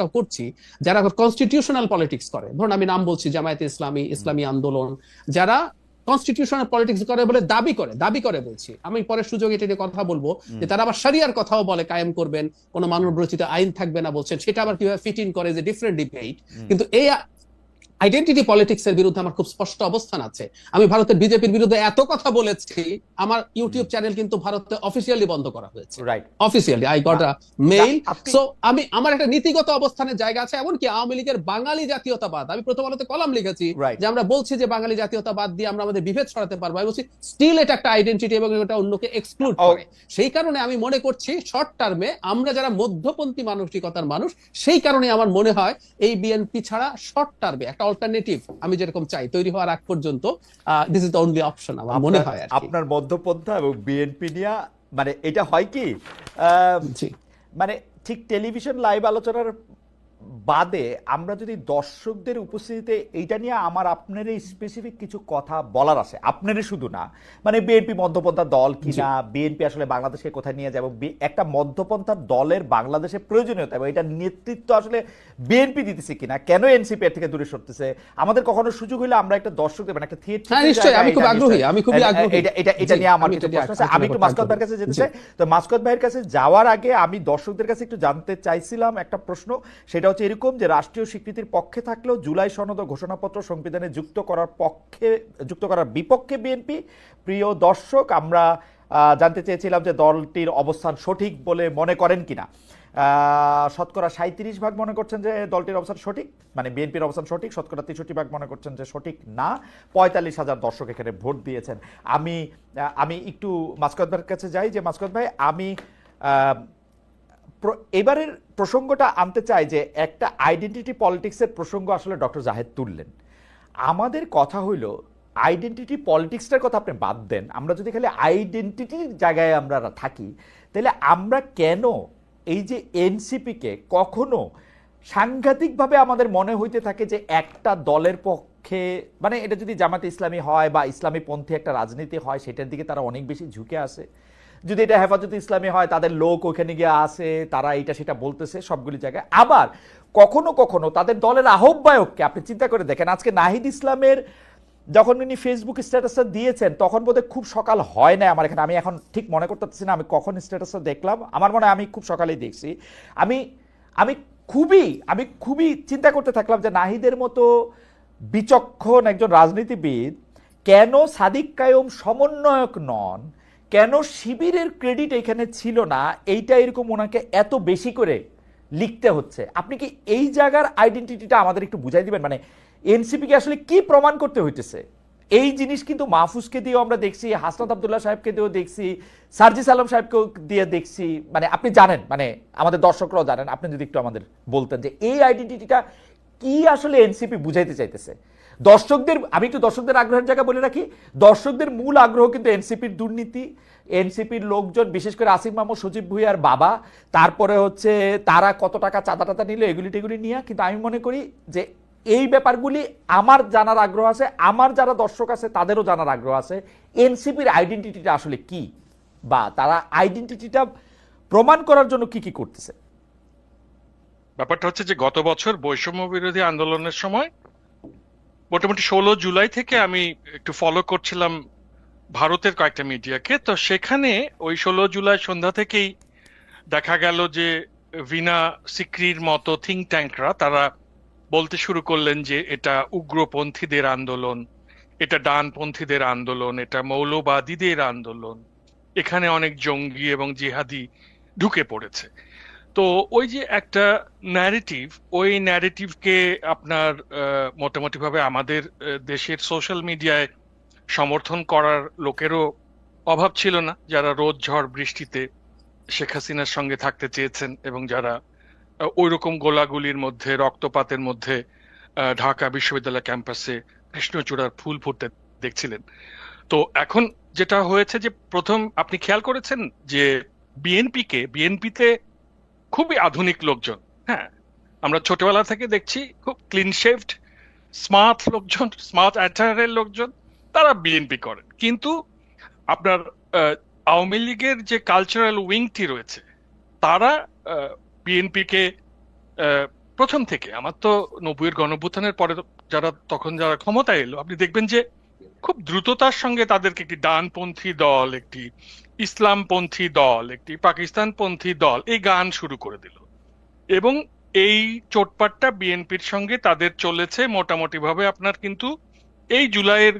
তুলনাটা করছি, যারা constitutional politics করে, ধরুন আমি নাম বলছি জামায়াতে ইসলামী, ইসলামী আন্দোলন, যারা কনস্টিটিউশনাল পলিটিক্স করে বলে দাবি করে বলছি, আমি পরে সুযোগ এটা নিয়ে কথা বলবো, যে তারা আবার শরিয়ার কথাও বলে কায়েম করবেন, কোন মানব রচিত আইন থাকবে না বলছেন, সেটা আবার কিভাবে ফিট ইন করে যে ডিফারেন্ট ডিবেট। কিন্তু এই আইডেন্টিটি পলিটিক্স এর বিরুদ্ধে আমার খুব স্পষ্ট অবস্থান আছে। আমি ভারতের বিজেপির বিরুদ্ধে এত কথা বলেছি, আমার ইউটিউব চ্যানেল কিন্তু ভারতে অফিসিয়ালি বন্ধ করা হয়েছে, officially I got a mail. So আমি আমার একটা নীতিগত অবস্থানের জায়গা আছে। এমনকি আওয়ামী লীগের বাঙালি জাতীয়তাবাদ, আমি প্রথম আলোতে কলাম লিখেছি যে আমরা বলছি যে বাঙালি জাতীয়তাবাদ দিয়ে আমরা আমাদের বিভেদ ছড়াতে পারবো, আমি বলছি স্টিল এটা একটা আইডেন্টিটি এবং এটা অন্যকে এক্সক্লুড করে। সেই কারণে আমি মনে করছি শর্ট টার্মে আমরা যারা মধ্যপন্থী মানসিকতার মানুষ, সেই কারণে আমার মনে হয় এই বিএনপি ছাড়া শর্ট টার্মে একটা অল্টারনেটিভ আমি যেরকম চাই তৈরি হওয়ার আগ পর্যন্ত this is the only option আমার মনে হয়। আপনার মধ্যপন্থা এবং বিএনপি নিয়ে মানে এটা হয় কি, মানে ঠিক টেলিভিশন লাইভ আলোচনার বাদে আমরা যদি দর্শকদের উপস্থিতিতে এইটা নিয়ে আমার আপনার স্পেসিফিক কিছু কথা বলার আছে, আপনারই শুধু না, মানে বিএনপি মধ্যপন্থার দল কিনা, বিএনপি আসলে বাংলাদেশকে কোথায় নিয়ে যাবে, একটা মধ্যপন্থার দলের বাংলাদেশে প্রয়োজনীয়তা এবং এটার নেতৃত্ব আসলে বিএনপি দিতেছে কিনা, কেন এনসিপি এর থেকে দূরে সরতেছে, আমাদের কখনো সুযোগ হলে আমরা একটা দর্শকদের মানে একটা থিয়েটার, এটা নিয়ে আমার কিছু প্রশ্ন আছে। আমি একটু মাসকাত ভাইয়ের কাছে যেতে চাই। তো মাসকাত ভাইয়ের কাছে যাওয়ার আগে আমি দর্শকদের কাছে একটু জানতে চাইছিলাম একটা প্রশ্ন, সেটা হচ্ছে এরকম যে রাষ্ট্রীয় স্বীকৃতির পক্ষে থাকলেও জুলাই সনদ ও ঘোষণাপত্র সংবিধানে যুক্ত করার বিপক্ষে বিএনপি। প্রিয় দর্শক, আমরা জানতে চেয়েছিলাম যে দলটির অবস্থান সঠিক বলে মনে করেন কিনা। শতকরা 37% মনে করছেন যে দলটির অবস্থান সঠিক, মানে বিএনপির অবস্থান সঠিক, শতকরা 63% মনে করছেন যে সঠিক না। 45,000 দর্শক এখানে ভোট দিয়েছেন। আমি একটু মাসকাত ভাইয়ের কাছে যাই, যে মাসকাত ভাই, আমি এবারের প্রসঙ্গটা আনতে চাই যে একটা আইডেন্টিটি পলিটিক্সের প্রসঙ্গ আসলে ডক্টর জাহেদ তুললেন। আমাদের কথা হইল আইডেন্টিটি পলিটিক্সটার কথা আপনি বাদ দেন, আমরা যদি খালি আইডেন্টিটির জায়গায় আমরা থাকি, তাহলে আমরা কেন এই যে এনসিপিকে কখনো সাংঘাতিকভাবে আমাদের মনে হইতে থাকে যে একটা দলের পক্ষে, মানে এটা যদি জামাতে ইসলামী হয় বা ইসলামী পন্থী একটা রাজনীতি হয় সেটার দিকে তারা অনেক বেশি ঝুঁকে আসে, যদি এটা হেফাজতে ইসলামী হয় তাদের লোক ওখানে গিয়ে আসে, তারা এটা সেটা বলতেছে সবগুলি জায়গায়। আবার কখনো কখনো তাদের দলের আহ্বায়ককে আপনি চিন্তা করে দেখেন, আজকে নাহিদ ইসলামের যখন উনি ফেসবুক স্ট্যাটাসটা দিয়েছেন তখন বোধহয় খুব সকাল হয় না আমার এখানে, আমি এখন ঠিক মনে করতে পারছি না আমি কখন স্ট্যাটাসটা দেখলাম, আমার মনে হয় আমি খুব সকালেই দেখছি। আমি খুবই চিন্তা করতে থাকলাম যে নাহিদের মতো বিচক্ষণ একজন রাজনীতিবিদ কেন সাদিক কায়ুম সমন্বয়ক নন, কেন শিবিরের ক্রেডিট এখানে ছিল না, এইটা এরকম ওনাকে এত বেশি করে লিখতে হচ্ছে। আপনি কি এই জায়গার আইডেন্টিটিটা আমাদের একটু বুঝাই দিবেন, মানে এনসিপিকে আসলে কি প্রমাণ করতে হইতেছে? এই জিনিস কিন্তু মাহফুজকে দিয়েও আমরা দেখছি, হাসনাত আব্দুল্লাহ সাহেবকে দিয়েও দেখছি, সার্জিস আলম সাহেবকেও দিয়ে দেখছি, মানে আপনি জানেন, মানে আমাদের দর্শকরাও জানেন, আপনি যদি একটু আমাদের বলতেন যে এই আইডেন্টিটিটা কি আসলে এনসিপি বুঝাইতে চাইতেছে দর্শকদের। আমি একটু দর্শকদের আগ্রহের জায়গা বলে রাখি, দর্শকদের মূল আগ্রহ কিন্তু এনসিপির দুর্নীতি, এনসিপির লোকজন, বিশেষ করে আসিফ মাহমুদ, সজীব ভুঁইয়ার বাবা, তারপরে হচ্ছে তারা কত টাকা চাঁদা টাদা নিল, এগুলি নিয়ে। কিন্তু আমি মনে করি যে এই ব্যাপারগুলি আমার জানার আগ্রহ আছে, আমার যারা দর্শক আছে তাদেরও জানার আগ্রহ আছে এনসিপির আইডেন্টিটিটা আসলে কি, বা তারা আইডেন্টিটিটা প্রমাণ করার জন্য কি কি করতেছে। ব্যাপারটা হচ্ছে যে গত বছর বৈষম্য বিরোধী আন্দোলনের সময় মোটামুটি 16 জুলাই থেকে আমি একটু ফলো করছিলাম ভারতের কয়েকটা মিডিয়াকে, তো সেখানে ওই 16 জুলাই সন্ধ্যা থেকেই দেখা গেল যে ভিনা সিক্রির মতো থিঙ্ক ট্যাঙ্করা তারা বলতে শুরু করলেন যে এটা উগ্রপন্থীদের আন্দোলন, এটা ডানপন্থীদের আন্দোলন, এটা মৌলবাদীদের আন্দোলন, এখানে অনেক জঙ্গি এবং জিহাদি ঢুকে পড়েছে। তো ওই যে একটা ন্যারেটিভ, ওই ন্যারেটিভকে আপনার মোটামুটি ভাবে আমাদের দেশের সোশ্যাল মিডিয়ায় সমর্থন করার লোকেরও অভাব ছিল না, যারা রোদ ঝড় বৃষ্টিতে শেখ হাসিনার সঙ্গে থাকতে চেয়েছেন এবং যারা ওই রকম গোলাগুলির মধ্যে, রক্তপাতের মধ্যে ঢাকা বিশ্ববিদ্যালয় ক্যাম্পাসে কৃষ্ণচূড়ার ফুল ফুটতে দেখছিলেন। তো এখন যেটা হয়েছে যে প্রথম আপনি খেয়াল করেছেন যে বিএনপিতে খুবই আধুনিক লোকজন, হ্যাঁ, আমরা ছোটবেলা থেকে দেখছি খুব ক্লিন শেভড স্মার্ট লোকজন, স্মার্ট অ্যাটায়ারের লোকজন, তারা বিএনপি করেন। কিন্তু আপনার আওয়ামী লীগের যে কালচারাল উইংটি রয়েছে তারা বিএনপিকে প্রথম থেকে আমার তো 90-এর গণঅভ্যুত্থানের পরে যারা ক্ষমতায় এলো, আপনি দেখবেন যে খুব দ্রুততার সঙ্গে তাদেরকে একটি ডানপন্থী দল, একটি ইসলামপন্থী দল, একটি পাকিস্তানপন্থী দল এই গান শুরু করে দিল। এবং এই চোটপাটটা বিএনপির সঙ্গে তাদের চলেছে মোটামুটি ভাবে আপনার কিন্তু এই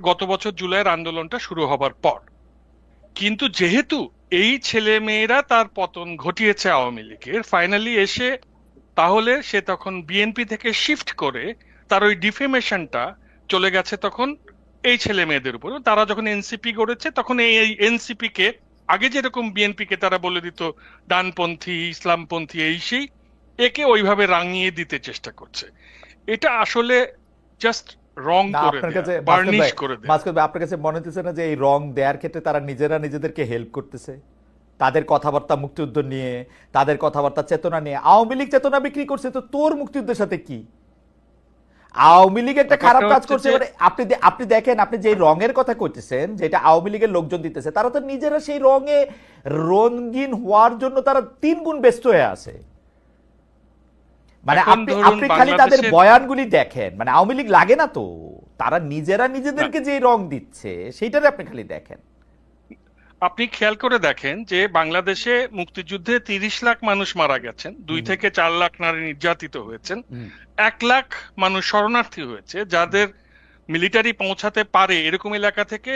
গত বছর জুলাইয়ের আন্দোলনটা শুরু হবার পর। কিন্তু যেহেতু এই ছেলে মেয়েরা তার পতন ঘটিয়েছে আওয়ামী লীগের, ফাইনালি এসে তাহলে সে তখন বিএনপি থেকে শিফট করে তার ওই ডিফেমেশনটা চলে গেছে তখন এই ছেলে মেয়েদের উপর। তারা যখন এনসিপি গড়েছে তখন এই এনসিপি কে আগে যেরকম বিএনপি কে তারা বলে দিত ডানপন্থী, ইসলামপন্থী, এই সেই, একে ওইভাবে রাঙিয়ে দিতে চেষ্টা করছে। এটা আসলে জাস্ট রং না, করে আপনার দেয়া, কাছে বার্নিশ করে দেয়া। মাসকুদ ভাই, আপনার কাছে মনে হচ্ছে না যে এই রং দেওয়ার ক্ষেত্রে তারা নিজেরা নিজেদেরকে হেল্প করতেছে? তাদের কথাবার্তা মুক্তিযুদ্ধ নিয়ে, তাদের কথাবার্তা চেতনা নিয়ে, আওয়ামী লীগ চেতনা বিক্রি করছে, তো তোর মুক্তিযুদ্ধের সাথে কি? আওয়ামী লীগ একটা খারাপ কাজ করছে, মানে আপনি দেখেন, আপনি যে রঙের কথা কইতেছেন, যেটা আওয়ামী লীগের লোকজন দিতেছে, তারা তো নিজেরা সেই রঙে রঙিন হওয়ার জন্য তারা 3 গুণ ব্যস্ত হয়ে আছে। মানে আপনি খালি তাদের বয়ানগুলি দেখেন, মানে আওয়ামী লীগ লাগে না তো, তারা নিজেরা নিজেদেরকে যে রং দিচ্ছে সেইটারে আপনি খালি দেখেন। আপনি খেয়াল করে দেখেন যে বাংলাদেশে মুক্তিযুদ্ধে 30 লাখ মানুষ মারা গেছেন, 2 থেকে 4 লাখ নারী নির্যাতিত হয়েছেন, 1 লাখ মানুষ শরণার্থী হয়েছে, যাদের মিলিটারি পৌঁছাতে পারে এরকম এলাকা থেকে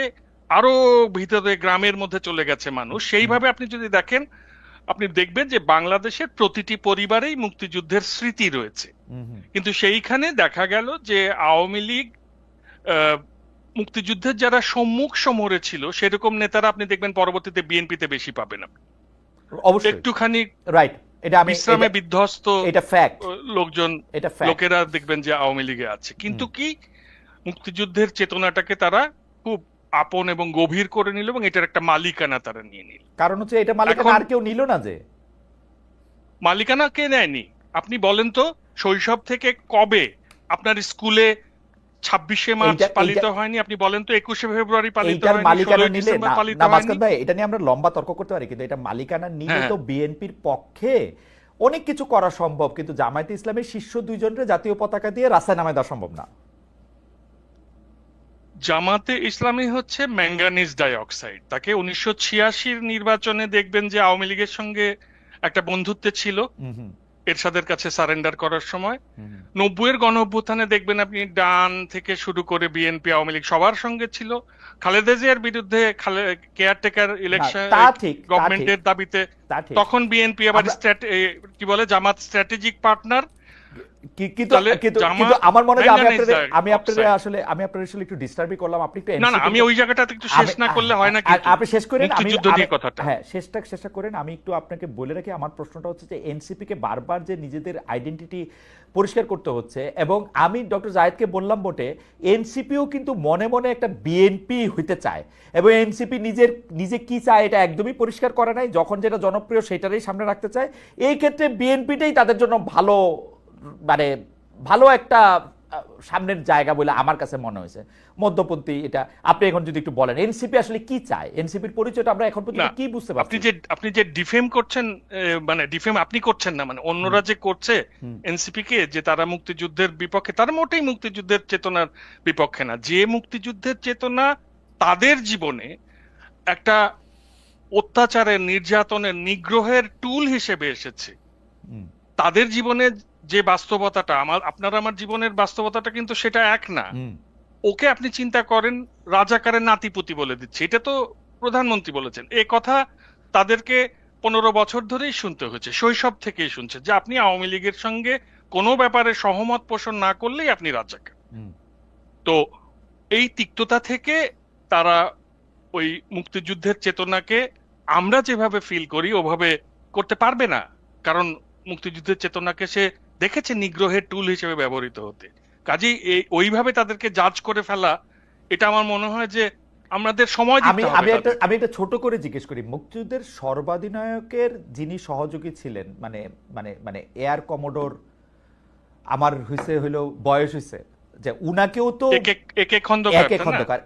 আরো ভিতরে গ্রামের মধ্যে চলে গেছে মানুষ। সেইভাবে আপনি যদি দেখেন, আপনি দেখবেন যে বাংলাদেশের প্রতিটি পরিবারেই মুক্তিযুদ্ধের স্মৃতি রয়েছে। কিন্তু সেইখানে দেখা গেল যে আওয়ামী লীগ মুক্তিযুদ্ধের যারা সম্মুখ সমরে ছিল সেরকম নেতারা আপনি দেখবেন পরবর্তীতে বিএনপিতে বেশি পাবেন। অবশ্যই একটুখানি রাইট, এটা আমি বিশ্রামে বিধ্বস্ত এটা ফ্যাক্ট, লোকজন, এটা ফ্যাক্ট, লোকেরা দেখবেন যে আওয়ামী লীগে আছে। কিন্তু কি মুক্তিযুদ্ধের চেতনাটাকে তারা খুব আপন এবং গভীর করে নিল এবং এটার একটা মালিকানা তারা নিয়ে নিল। কারণ হচ্ছে এটা মালিকানা আর কেউ নিল না। যে মালিকানা কে নেয়নি? আপনি বলেন তো, শৈশব থেকে কবে আপনার স্কুলে 26শে মার্চ পালিত হয়নি? আপনি বলেন তো 21শে ফেব্রুয়ারি পালিত হয়নি? মালিকানা নিলে না মাসকাত ভাই, এটা নিয়ে আমরা লম্বা তর্ক করতে পারি, কিন্তু এটা মালিকানা নিলে তো বিএনপির পক্ষে অনেক কিছু করা সম্ভব, কিন্তু জামায়াতে ইসলামের শীর্ষ 2 জনের জাতীয় পতাকা দিয়ে রাস্তায় নামায় দেওয়া সম্ভব না। জামাতে ইসলামী হচ্ছে ম্যাঙ্গানিজ ডাইঅক্সাইড। তাকে 1986-র নির্বাচনে দেখবেন যে আওয়ামী লীগের সঙ্গে একটা বন্ধুত্বে ছিল এরশাদের কাছে সারেন্ডার করার সময়। 90-এর গণঅভ্যুত্থানে দেখবেন আপনি ডান থেকে শুরু করে বিএনপি, আওয়ামী লীগ সবার সঙ্গে ছিল। খালেদা জিয়ার বিরুদ্ধে কেয়ারটেকার ইলেকশন গভর্নমেন্টের দাবিতে তখন বিএনপি আবার কি বলে জামাত স্ট্র্যাটেজিক পার্টনার। কিন্তু আমার মনে হয় আমি আপনাদের আসলে একটু ডিস্টার্বই করলাম। আপনি একটু না, আমি ওই জায়গাটাতে একটু শেষ না করলে হয় না। কিন্তু আপনি শেষ করেন, হ্যাঁ শেষটা করেন। আমি একটু আপনাকে বলে রাখি, আমার প্রশ্নটা হচ্ছে যে এনসিপি কে বারবার যে নিজেদের আইডেন্টিটি পরিষ্কার করতে হচ্ছে, এবং আমি ডক্টর জায়েদকে বললাম বটে, এনসিপিও কিন্তু মনে মনে একটা বিএনপি হইতে চায়, এবং এনসিপি নিজে কি চায় এটা একদমই পরিষ্কার করে নাই। যখন যেটা জনপ্রিয় সেটারই সামনে রাখতে চায়। এই ক্ষেত্রে বিএনপিটাই তাদের জন্য মানে ভালো একটা সামনের জায়গা বলে আমার কাছে মনে হয়েছে, মধ্যপন্থী। এটা আপনি এখন যদি একটু বলেন এনসিপি আসলে কি চায়, এনসিপির পরিচয়টা আমরা এখন পর্যন্ত কি বুঝতে পারছি? আপনি যে ডিফেম করছেন, মানে ডিফেম আপনি করছেন না, মানে অন্যরা যে করছে এনসিপি কে, যে তারা মুক্তিযুদ্ধের বিপক্ষে, তারা মোটেই মুক্তিযুদ্ধের চেতনার বিপক্ষে না। যে মুক্তিযুদ্ধের চেতনা তাদের জীবনে একটা অত্যাচারের, নির্যাতনের, নিগ্রহের টুল হিসেবে এসেছে, তাদের জীবনে যে বাস্তবতাটা আপনার আমার জীবনের বাস্তবতাটা কিন্তু সেটা এক না। ওকে আপনি চিন্তা করেন রাজাকারের নাতিপুতি বলে দিচ্ছে, এটা তো প্রধানমন্ত্রী বলেছেন। এ কথা তাদেরকে 15 বছর ধরেই শুনতে হয়েছে, শৈশব থেকেই শুনছে যে আপনি আওয়ামী লীগের সঙ্গে কোনো ব্যাপারে সহমত পোষণ না করলেই আপনি রাজাকার। তো এই তিক্ততা থেকে তারা ওই মুক্তিযুদ্ধের চেতনাকে আমরা যেভাবে ফিল করি ওভাবে করতে পারবে না, কারণ মুক্তিযুদ্ধের চেতনাকে সে দেখেছে নিগ্রহের টুল হিসেবে ব্যবহৃত হতে। কাজেই ওইভাবে তাদেরকে জাজ করে ফেলা, এটা আমার মনে হয় যে আমাদের সময় দিতে হবে। আমি একটা ছোট করে জিজ্ঞেস করি, মুক্তিযুদ্ধের সর্বাধিনায়কের যিনি সহযোগী ছিলেন, মানে এয়ার কমোডোর, আমার হইলো বয়স হইছে যে উনাকেও তো একে খন্দকার